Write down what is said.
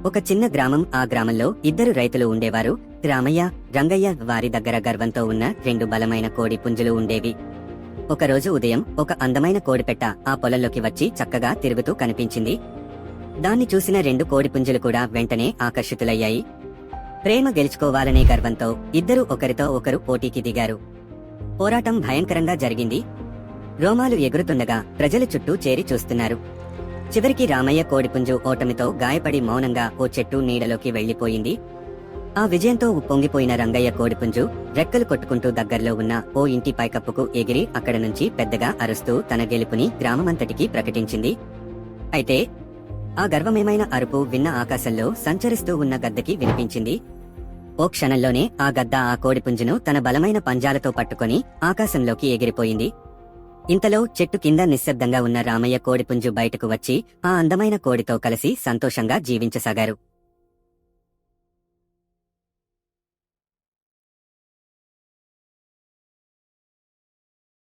ఒక చిన్న గ్రామం. ఆ గ్రామంలో ఇద్దరు రైతులు ఉండేవారు. రామయ్య, రంగయ్య. వారి దగ్గర గర్వంతో ఉన్న రెండు బలమైన కోడి పుంజులు ఉండేవి. ఒకరోజు ఉదయం ఒక అందమైన కోడిపెట్ట ఆ పొలంలోకి వచ్చి చక్కగా తిరుగుతూ కనిపించింది. దాన్ని చూసిన రెండు కోడిపుంజులు కూడా వెంటనే ఆకర్షితులయ్యాయి. ప్రేమ గెలుచుకోవాలనే గర్వంతో ఇద్దరు ఒకరితో ఒకరు పోటీకి దిగారు. పోరాటం భయంకరంగా జరిగింది. రోమాలు ఎగురుతుండగా ప్రజలు చుట్టూ చేరి చూస్తున్నారు. చివరికి రామయ్య కోడిపుంజు ఓటమితో గాయపడి మౌనంగా ఓ చెట్టు నీడలోకి వెళ్లిపోయింది. ఆ విజయంతో ఉప్పొంగిపోయిన రంగయ్య కోడిపుంజు రెక్కలు కొట్టుకుంటూ దగ్గర్లో ఉన్న ఓ ఇంటి పైకప్పుకు ఎగిరి అక్కడ నుంచి పెద్దగా అరుస్తూ తన గెలుపుని గ్రామమంతటికీ ప్రకటించింది. అయితే ఆ గర్వమేమైన అరుపు విన్న ఆకాశంలో సంచరిస్తూ ఉన్న గద్దకి వినిపించింది. ఓ క్షణంలోనే ఆ గద్ద ఆ కోడిపుంజును తన బలమైన పంజాలతో పట్టుకొని ఆకాశంలోకి ఎగిరిపోయింది. ఇంతలో చెట్టు కింద నిశ్శబ్దంగా ఉన్న రామయ్య కోడిపుంజు బయటకు వచ్చి ఆ అందమైన కోడితో కలిసి సంతోషంగా జీవించసాగారు.